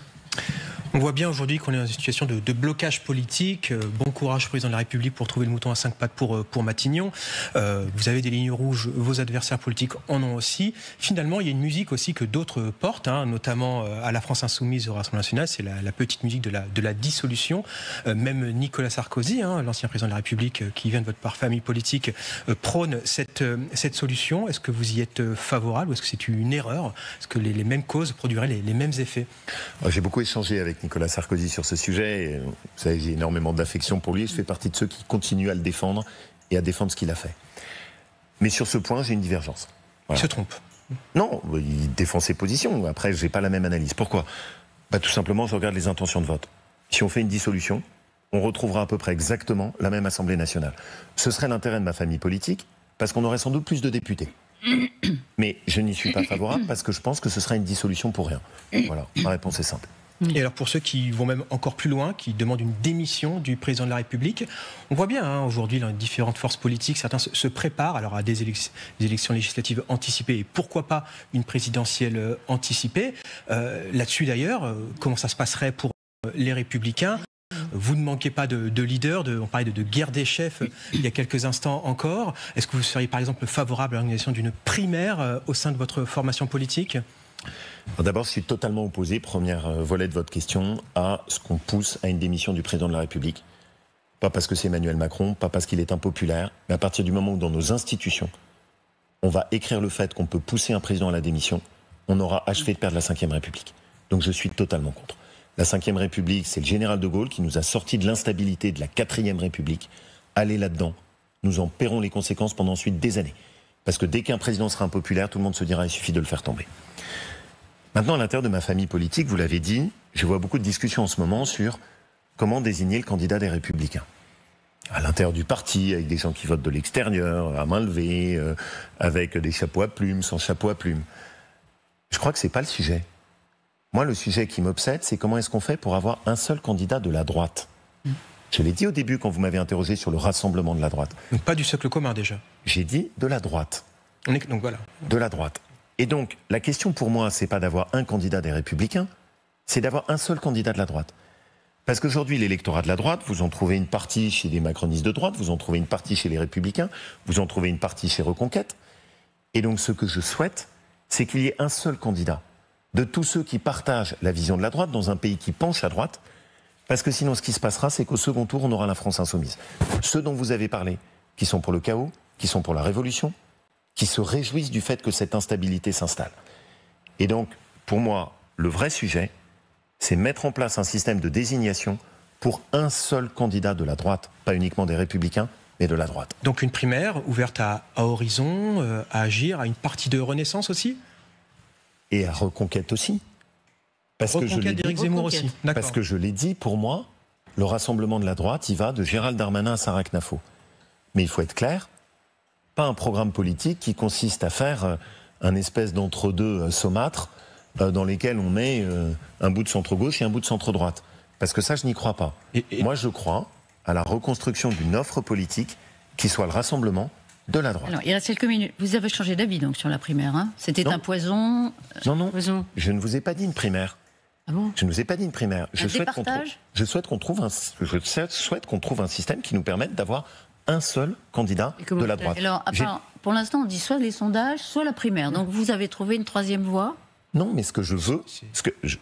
On voit bien aujourd'hui qu'on est dans une situation de blocage politique. Bon courage, président de la République, pour trouver le mouton à 5 pattes pour Matignon. Vous avez des lignes rouges, vos adversaires politiques en ont aussi. Finalement, il y a une musique aussi que d'autres portent, notamment à la France Insoumise, au Rassemblement National, c'est la petite musique de la dissolution. Même Nicolas Sarkozy, l'ancien président de la République, qui vient de votre famille politique, prône cette solution. Est-ce que vous y êtes favorable ou est-ce que c'est une erreur ? Est-ce que les mêmes causes produiraient les mêmes effets ? J'ai beaucoup échangé avec Nicolas Sarkozy sur ce sujet. Et, vous savez, j'ai énormément d'affection pour lui. Je fais partie de ceux qui continuent à le défendre et à défendre ce qu'il a fait. Mais sur ce point, j'ai une divergence. Voilà. Il se trompe. Non, il défend ses positions. Après, je n'ai pas la même analyse. Pourquoi ? Tout simplement, je regarde les intentions de vote. Si on fait une dissolution, on retrouvera à peu près exactement la même Assemblée nationale. Ce serait l'intérêt de ma famille politique, parce qu'on aurait sans doute plus de députés. Mais je n'y suis pas favorable parce que je pense que ce sera une dissolution pour rien. Voilà, ma réponse est simple. Et alors pour ceux qui vont même encore plus loin, qui demandent une démission du président de la République, on voit bien aujourd'hui dans les différentes forces politiques, certains se préparent alors à des élections législatives anticipées et pourquoi pas une présidentielle anticipée. Là-dessus d'ailleurs, comment ça se passerait pour les Républicains ? Vous ne manquez pas de leaders, on parlait de guerre des chefs il y a quelques instants encore. Est-ce que vous seriez par exemple favorable à l'organisation d'une primaire au sein de votre formation politique ? D'abord, je suis totalement opposé, premier volet de votre question, à ce qu'on pousse à une démission du président de la République. Pas parce que c'est Emmanuel Macron, pas parce qu'il est impopulaire, mais à partir du moment où dans nos institutions, on va écrire le fait qu'on peut pousser un président à la démission, on aura achevé de perdre la Ve République. Donc je suis totalement contre. La Ve République, c'est le général de Gaulle qui nous a sortis de l'instabilité de la 4e République. Allez là-dedans, nous en paierons les conséquences pendant ensuite des années. Parce que dès qu'un président sera impopulaire, tout le monde se dira il suffit de le faire tomber. Maintenant, à l'intérieur de ma famille politique, vous l'avez dit, je vois beaucoup de discussions en ce moment sur comment désigner le candidat des Républicains. À l'intérieur du parti, avec des gens qui votent de l'extérieur, à main levée, avec des chapeaux à plumes, sans chapeau à plumes. Je crois que c'est pas le sujet. Moi, le sujet qui m'obsède, c'est comment est-ce qu'on fait pour avoir un seul candidat de la droite. Je l'ai dit au début quand vous m'avez interrogé sur le rassemblement de la droite. Donc pas du socle commun déjà. J'ai dit de la droite. Donc voilà. De la droite. Et donc, la question pour moi, c'est pas d'avoir un candidat des Républicains, c'est d'avoir un seul candidat de la droite. Parce qu'aujourd'hui, l'électorat de la droite, vous en trouvez une partie chez les macronistes de droite, vous en trouvez une partie chez les Républicains, vous en trouvez une partie chez Reconquête. Et donc, ce que je souhaite, c'est qu'il y ait un seul candidat de tous ceux qui partagent la vision de la droite dans un pays qui penche à droite. Parce que sinon, ce qui se passera, c'est qu'au second tour, on aura la France insoumise. Ceux dont vous avez parlé, qui sont pour le chaos, qui sont pour la révolution, qui se réjouissent du fait que cette instabilité s'installe. Et donc, pour moi, le vrai sujet, c'est mettre en place un système de désignation pour un seul candidat de la droite, pas uniquement des Républicains, mais de la droite. Donc une primaire ouverte à Horizon, à Agir, à une partie de Renaissance aussi ? Et à Reconquête aussi. Reconquête d'Éric Zemmour aussi. D'accord. Parce que je l'ai dit, pour moi, le rassemblement de la droite, il va de Gérald Darmanin à Sarah Knafo. Mais il faut être clair, pas un programme politique qui consiste à faire un espèce d'entre-deux saumâtre dans lesquels on met un bout de centre-gauche et un bout de centre-droite. Parce que ça, je n'y crois pas. Moi, je crois à la reconstruction d'une offre politique qui soit le rassemblement de la droite. Alors, il reste quelques minutes. Vous avez changé d'avis donc sur la primaire, hein ? C'était un poison. Non, poison. Je ne vous ai pas dit une primaire. Ah bon ? Je ne vous ai pas dit une primaire. Je souhaite qu'on trouve un système qui nous permette d'avoir un seul candidat de la droite. Alors, pour l'instant, on dit soit les sondages, soit la primaire. Donc vous avez trouvé une troisième voie ? Non, mais ce que je veux,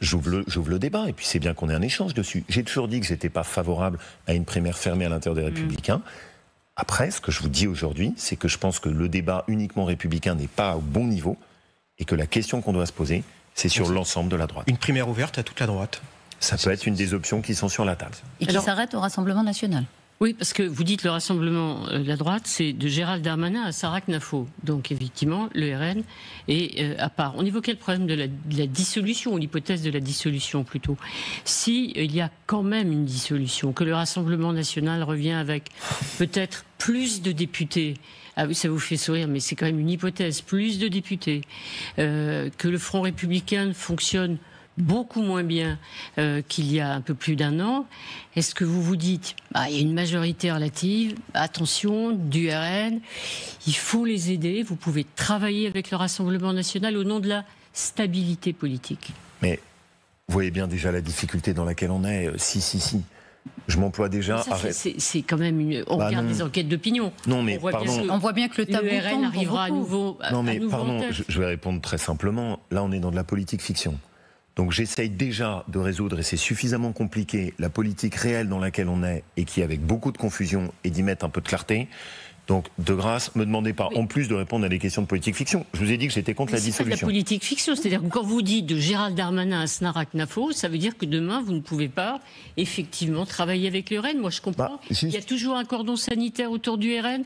j'ouvre le débat, et puis c'est bien qu'on ait un échange dessus. J'ai toujours dit que j'étais pas favorable à une primaire fermée à l'intérieur des Républicains. Après, ce que je vous dis aujourd'hui, c'est que je pense que le débat uniquement républicain n'est pas au bon niveau, et que la question qu'on doit se poser, c'est sur l'ensemble de la droite. Une primaire ouverte à toute la droite. Ça peut être une des options qui sont sur la table. Et qui s'arrête au Rassemblement national. Oui, parce que vous dites le Rassemblement de la droite, c'est de Gérald Darmanin à Sarah Knafo. Donc effectivement, le RN est à part. On évoquait le problème de la dissolution, ou l'hypothèse de la dissolution plutôt. Si il y a quand même une dissolution, que le Rassemblement national revient avec peut-être plus de députés. Ah oui, ça vous fait sourire, mais c'est quand même une hypothèse. Plus de députés. Que le Front républicain fonctionne beaucoup moins bien qu'il y a un peu plus d'un an. Est-ce que vous vous dites, il y a une majorité relative, attention, du RN, il faut les aider, vous pouvez travailler avec le Rassemblement national au nom de la stabilité politique. Mais vous voyez bien déjà la difficulté dans laquelle on est. Si. Je m'emploie déjà à... C'est quand même on regarde des enquêtes d'opinion. Non, mais on voit bien que le tabou RN arrivera à nouveau. Non, mais pardon, je vais répondre très simplement. Là, on est dans de la politique fiction. Donc j'essaye déjà de résoudre, et c'est suffisamment compliqué, la politique réelle dans laquelle on est et qui est avec beaucoup de confusion, et d'y mettre un peu de clarté. Donc, de grâce, me demandez pas en plus de répondre à des questions de politique fiction. Je vous ai dit que j'étais contre la dissolution. C'est pas de la politique fiction, c'est-à-dire que quand vous dites de Gérald Darmanin à Sarah Knafo, ça veut dire que demain, vous ne pouvez pas effectivement travailler avec le RN. Moi, je comprends. Il y a toujours un cordon sanitaire autour du RN.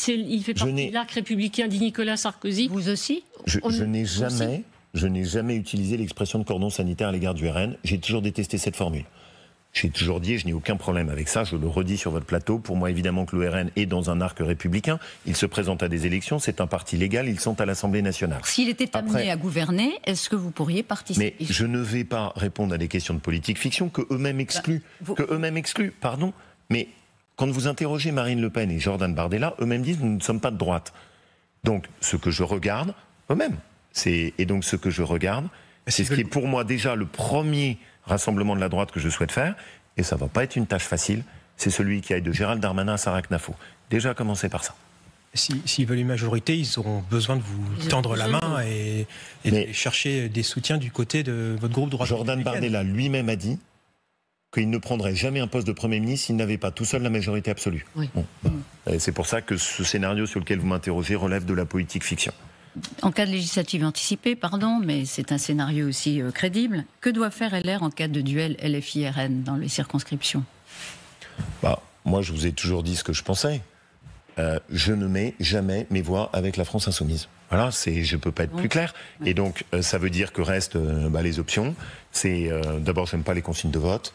Il fait partie de l'arc républicain dit Nicolas Sarkozy. Vous aussi ? Je n'ai jamais utilisé l'expression de cordon sanitaire à l'égard du RN. J'ai toujours détesté cette formule. J'ai toujours dit, et je n'ai aucun problème avec ça, je le redis sur votre plateau, pour moi évidemment que le RN est dans un arc républicain, il se présente à des élections, c'est un parti légal, ils sont à l'Assemblée nationale. S'il était amené à gouverner, est-ce que vous pourriez participer? Mais je ne vais pas répondre à des questions de politique fiction que eux-mêmes excluent, pardon, mais quand vous interrogez Marine Le Pen et Jordan Bardella, eux-mêmes disent nous ne sommes pas de droite. Donc ce que je regarde, eux-mêmes, c'est ce qui est pour moi déjà le premier rassemblement de la droite que je souhaite faire, et ça ne va pas être une tâche facile, c'est celui qui aille de Gérald Darmanin à Sarah Knafo. Déjà commencer par ça. S'ils veulent une majorité, ils auront besoin de vous tendre la main et de chercher des soutiens du côté de votre groupe droit. Jordan Bardella lui-même a dit qu'il ne prendrait jamais un poste de Premier ministre s'il n'avait pas tout seul la majorité absolue. Oui. Bon. C'est pour ça que ce scénario sur lequel vous m'interrogez relève de la politique fiction. En cas de législative anticipée, pardon, mais c'est un scénario aussi crédible. Que doit faire LR en cas de duel LFI-RN dans les circonscriptions? Moi, je vous ai toujours dit ce que je pensais. Je ne mets jamais mes voix avec la France Insoumise. Voilà, je ne peux pas être plus clair. Et donc, ça veut dire que restent les options. D'abord, je n'aime pas les consignes de vote.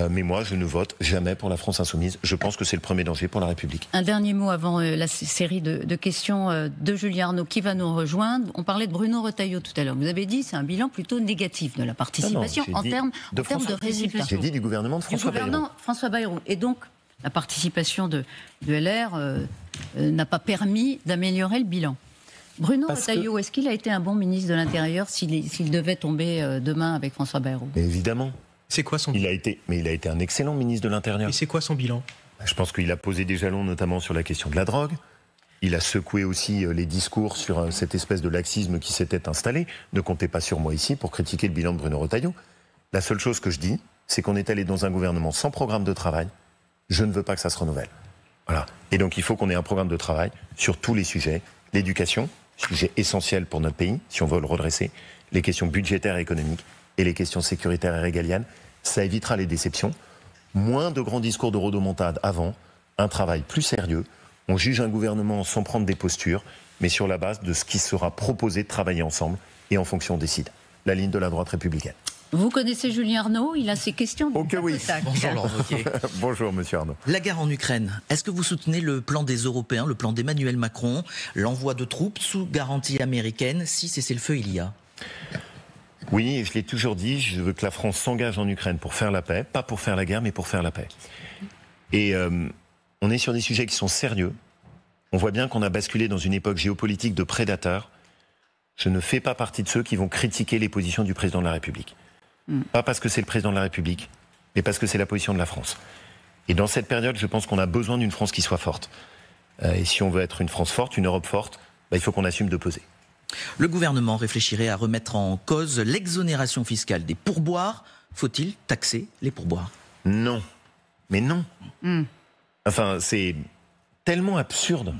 Mais moi, je ne vote jamais pour la France Insoumise. Je pense que c'est le premier danger pour la République. Un dernier mot avant la série de questions de Julien Arnaud qui va nous rejoindre. On parlait de Bruno Retailleau tout à l'heure. Vous avez dit c'est un bilan plutôt négatif de la participation en termes de résultats. J'ai dit du gouvernement de François Bayrou. François Bayrou. Et donc, la participation de LR n'a pas permis d'améliorer le bilan. Bruno Retailleau, est-ce qu'il a été un bon ministre de l'Intérieur s'il devait tomber demain avec François Bayrou? Mais évidemment. C'est quoi son bilan? Il a été un excellent ministre de l'Intérieur. Et c'est quoi son bilan? Je pense qu'il a posé des jalons notamment sur la question de la drogue. Il a secoué aussi les discours sur cette espèce de laxisme qui s'était installé. Ne comptez pas sur moi ici pour critiquer le bilan de Bruno Retailleau. La seule chose que je dis, c'est qu'on est allé dans un gouvernement sans programme de travail. Je ne veux pas que ça se renouvelle. Voilà. Et donc il faut qu'on ait un programme de travail sur tous les sujets. L'éducation, sujet essentiel pour notre pays, si on veut le redresser. Les questions budgétaires et économiques et les questions sécuritaires et régaliennes. Ça évitera les déceptions. Moins de grands discours de rodomontade avant, un travail plus sérieux. On juge un gouvernement sans prendre des postures, mais sur la base de ce qui sera proposé de travailler ensemble, et en fonction on décide. La ligne de la droite républicaine. Vous connaissez Julien Arnaud, il a ses questions. Ok, oui. Bonjour Laurent Wauquiez. Bonjour monsieur Arnaud. La guerre en Ukraine, est-ce que vous soutenez le plan des Européens, le plan d'Emmanuel Macron, l'envoi de troupes sous garantie américaine, si cessez-le-feu il y a? Oui, et je l'ai toujours dit, je veux que la France s'engage en Ukraine pour faire la paix, pas pour faire la guerre, mais pour faire la paix. Et on est sur des sujets qui sont sérieux. On voit bien qu'on a basculé dans une époque géopolitique de prédateurs. Je ne fais pas partie de ceux qui vont critiquer les positions du président de la République. Pas parce que c'est le président de la République, mais parce que c'est la position de la France. Et dans cette période, je pense qu'on a besoin d'une France qui soit forte. Et si on veut être une France forte, une Europe forte, il faut qu'on assume de peser. Le gouvernement réfléchirait à remettre en cause l'exonération fiscale des pourboires. Faut-il taxer les pourboires? Non. Mais non. Enfin, c'est tellement absurde.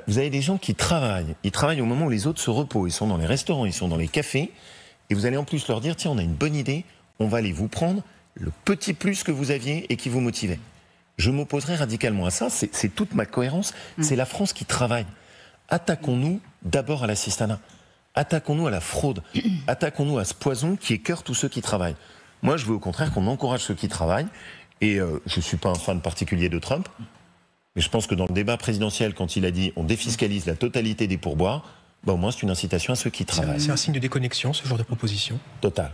Vous avez des gens qui travaillent. Ils travaillent au moment où les autres se reposent. Ils sont dans les restaurants, ils sont dans les cafés. Et vous allez en plus leur dire, tiens, on a une bonne idée, on va aller vous prendre le petit plus que vous aviez et qui vous motivait. Je m'opposerai radicalement à ça. C'est toute ma cohérence. C'est la France qui travaille. Attaquons-nous d'abord à l'assistanat. Attaquons-nous à la fraude. Attaquons-nous à ce poison qui écœure tous ceux qui travaillent. Moi, je veux au contraire qu'on encourage ceux qui travaillent. Et je ne suis pas un fan particulier de Trump. Mais je pense que dans le débat présidentiel, quand il a dit on défiscalise la totalité des pourboires, au moins c'est une incitation à ceux qui travaillent. C'est un signe de déconnexion, ce genre de proposition? Total.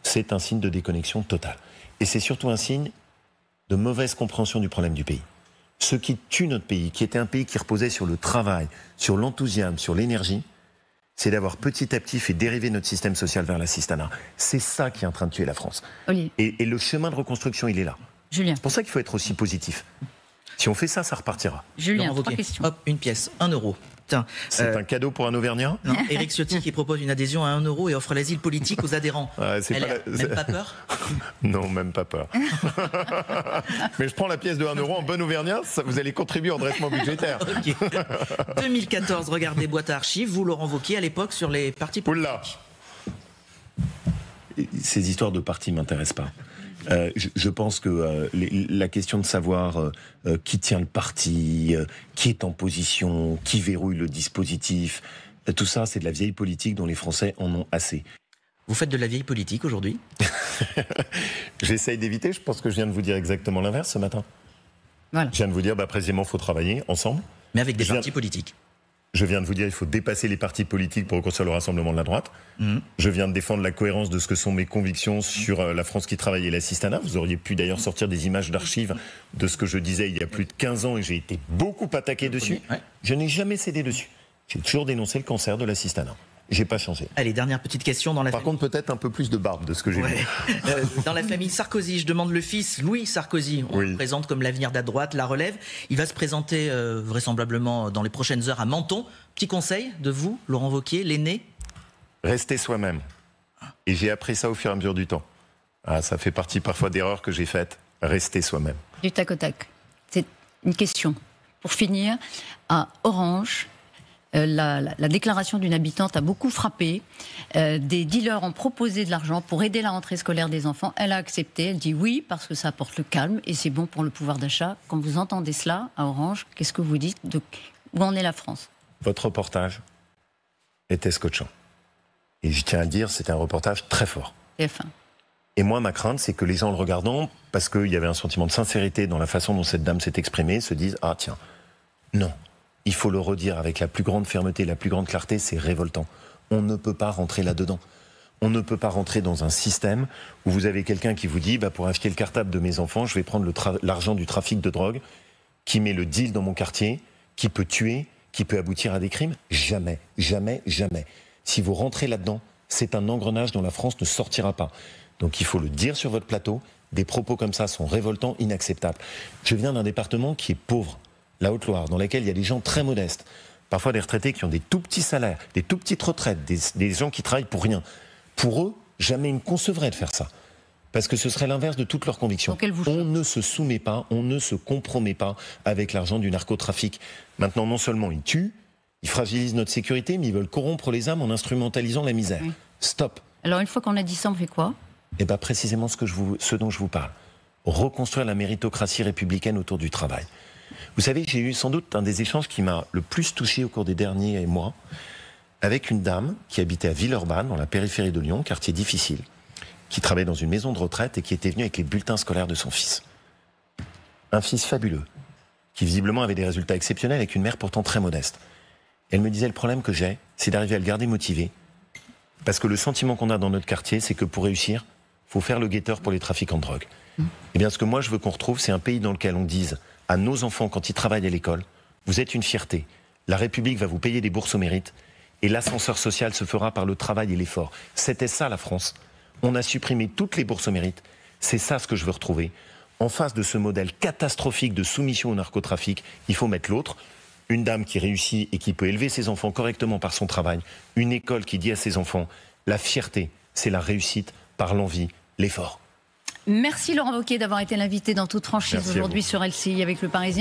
C'est un signe de déconnexion totale. Et c'est surtout un signe de mauvaise compréhension du problème du pays. Ce qui tue notre pays, qui était un pays qui reposait sur le travail, sur l'enthousiasme, sur l'énergie, c'est d'avoir petit à petit fait dériver notre système social vers l'assistanat. C'est ça qui est en train de tuer la France. Et le chemin de reconstruction, il est là. Julien. C'est pour ça qu'il faut être aussi positif. Si on fait ça, ça repartira. Julien, 3 questions. Hop, une pièce, 1 euro. Tiens, c'est un cadeau pour un Auvergnat? Non, Éric Ciotti qui propose une adhésion à 1 euro et offre l'asile politique aux adhérents. Même pas peur? Non, même pas peur. Mais je prends la pièce de 1 euro en bon Auvergnat, vous allez contribuer au redressement budgétaire. Okay. 2014, regardez boîte à archives, vous Laurent Wauquiez à l'époque sur les partis politiques. Oula. Ces histoires de partis ne m'intéressent pas. Je pense que la question de savoir qui tient le parti, qui est en position, qui verrouille le dispositif, tout ça, c'est de la vieille politique dont les Français en ont assez. Vous faites de la vieille politique aujourd'hui? J'essaye d'éviter, je pense que je viens de vous dire exactement l'inverse ce matin. Voilà. Je viens de vous dire, précisément, il faut travailler ensemble. Mais avec des partis politiques. Je viens de vous dire, il faut dépasser les partis politiques pour reconstruire le rassemblement de la droite. Je viens de défendre la cohérence de ce que sont mes convictions sur la France qui travaille et l'assistanat. Vous auriez pu d'ailleurs sortir des images d'archives de ce que je disais il y a plus de 15 ans et j'ai été beaucoup attaqué dessus. Ouais. Je n'ai jamais cédé dessus. J'ai toujours dénoncé le cancer de l'assistanat. J'ai pas changé. Allez, dernière petite question dans la Par contre, peut-être un peu plus de barbe de ce que j'ai vu. Dans la famille Sarkozy, je demande le fils Louis Sarkozy. On le présente comme l'avenir de la droite, la relève. Il va se présenter vraisemblablement dans les prochaines heures à Menton. Petit conseil de vous, Laurent Wauquiez, l'aîné? Restez soi-même. Et j'ai appris ça au fur et à mesure du temps. Ça fait partie parfois d'erreurs que j'ai faites. Restez soi-même. Du tac au tac. C'est une question. Pour finir, à Orange, la déclaration d'une habitante a beaucoup frappé. Des dealers ont proposé de l'argent pour aider la rentrée scolaire des enfants. Elle a accepté. Elle dit oui parce que ça apporte le calme et c'est bon pour le pouvoir d'achat. Quand vous entendez cela à Orange, qu'est-ce que vous dites? Où en est la France? Votre reportage était scotchant. Et je tiens à le dire, c'était un reportage très fort. TF1. Et moi, ma crainte, c'est que les gens le regardant, parce qu'il y avait un sentiment de sincérité dans la façon dont cette dame s'est exprimée, se disent « Ah tiens, non, il faut le redire avec la plus grande fermeté, la plus grande clarté, c'est révoltant. On ne peut pas rentrer là-dedans. On ne peut pas rentrer dans un système où vous avez quelqu'un qui vous dit pour acheter le cartable de mes enfants, je vais prendre l'argent du trafic de drogue, qui met le deal dans mon quartier, qui peut tuer, qui peut aboutir à des crimes. Jamais, jamais, jamais. Si vous rentrez là-dedans, c'est un engrenage dont la France ne sortira pas. Donc il faut le dire sur votre plateau, des propos comme ça sont révoltants, inacceptables. Je viens d'un département qui est pauvre, la Haute-Loire, dans laquelle il y a des gens très modestes, parfois des retraités qui ont des tout petits salaires, des tout petites retraites, des gens qui travaillent pour rien. Pour eux, jamais ils ne concevraient de faire ça. Parce que ce serait l'inverse de toutes leurs convictions. On ne se soumet pas, on ne se compromet pas avec l'argent du narcotrafic. Maintenant, non seulement ils tuent, ils fragilisent notre sécurité, mais ils veulent corrompre les âmes en instrumentalisant la misère. Oui. Stop. Alors une fois qu'on a dit ça, on fait quoi? Précisément ce dont je vous parle. Reconstruire la méritocratie républicaine autour du travail. Vous savez, j'ai eu sans doute un des échanges qui m'a le plus touché au cours des derniers mois avec une dame qui habitait à Villeurbanne, dans la périphérie de Lyon, quartier difficile, qui travaillait dans une maison de retraite et qui était venue avec les bulletins scolaires de son fils. Un fils fabuleux, qui visiblement avait des résultats exceptionnels avec une mère pourtant très modeste. Elle me disait, le problème que j'ai, c'est d'arriver à le garder motivé. Parce que le sentiment qu'on a dans notre quartier, c'est que pour réussir, il faut faire le guetteur pour les trafiquants de drogue. Eh bien, ce que moi je veux qu'on retrouve, c'est un pays dans lequel on dise à nos enfants, quand ils travaillent à l'école, vous êtes une fierté, la République va vous payer des bourses au mérite, et l'ascenseur social se fera par le travail et l'effort. C'était ça la France. On a supprimé toutes les bourses au mérite. C'est ça ce que je veux retrouver. En face de ce modèle catastrophique de soumission au narcotrafic, il faut mettre l'autre. Une dame qui réussit et qui peut élever ses enfants correctement par son travail. Une école qui dit à ses enfants, la fierté, c'est la réussite par l'envie, l'effort. Merci Laurent Wauquiez d'avoir été l'invité dans Toute Franchise aujourd'hui sur LCI avec Le Parisien.